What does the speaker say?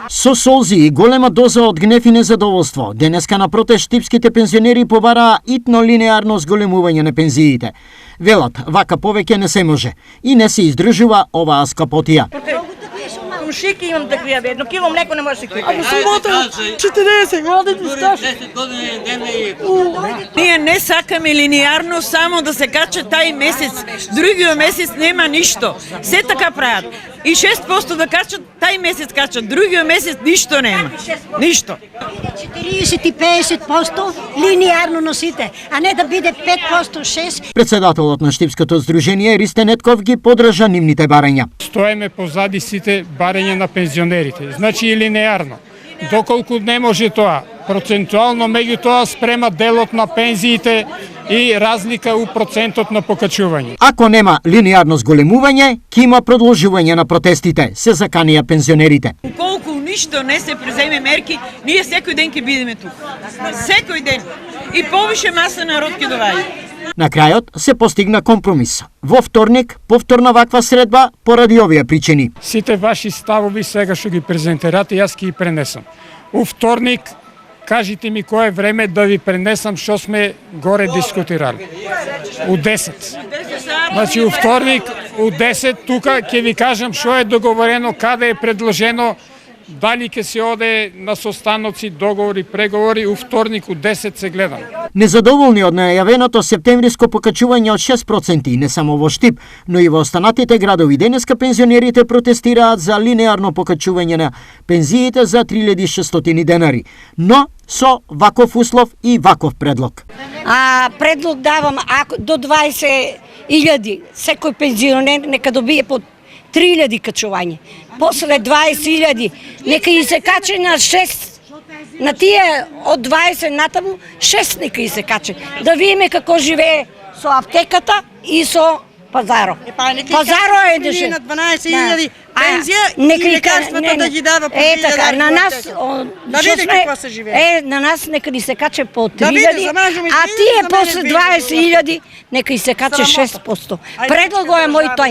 Со солзи и голема доза од гнев и незадоволство, денеска на протест штипските пензионери побараа итно линеарно зголемување на пензиите. Велат, вака повеќе не се може и не се издржува оваа скапотија. Комшики имам да крија, едно кило млеко не може да се крија. Ама субота 40 години стаж. Ние не сакаме линеарно само да се кача тај месец, другиот месец нема ништо. Се така прават. И 6% да качат, тај месец качат, другиот месец ништо нема. Ништо. 40 и 50% линеарно носите, а не да биде 5%, 6%. Председателот на Штипското здружение Ристе Нетков ги подржа нивните барања. Стоеме позади сите барања на пензионерите, значи и линеарно. Доколку не може тоа, процентуално меѓу тоа спрема делот на пензиите и разлика у процентот на покачување. Ако нема линеарно зголемување, ќе има продолжување на протестите, се заканија пензионерите. Колку ништо не се преземе мерки, ние секој ден ќе бидеме тука. Секој ден. И повише маса народ ќе доаѓа. На крајот се постигна компромис. Во вторник, повторна ваква средба поради овие причини. Сите ваши ставови сега што ги презентерате, јас ќе ги пренесам. У вторник, кажите ми кое време да ви пренесам што сме горе дискутирали. У 10. Значи у вторник, у 10 тука ќе ви кажам што е договорено, каде е предложено, дали ќе се оде на состаноци, договори, преговори, у вторник у 10 се гледам. Незадоволни од најавеното септемвриско покачување од 6% не само во Штип, но и во останатите градови, денеска пензионерите протестираат за линеарно покачување на пензиите за 3600 денари, но со ваков услов и ваков предлог. Предлог давам, ако до 20.000 секој пензионер нека добие по 3.000 качување. После 20.000 нека и се качи на 6. На тие од 20 натаму 6 нека и се качи. Да видиме како живее со аптеката и со пазаро. Пазаро е деше на 12.000 пензија и лекарствата да ги дава по 1000. Така, на нас да види како се живее. На нас нека ни се каче по 3.000, а тие после 20.000 нека и се каче 6%. Предлогот е мој тој.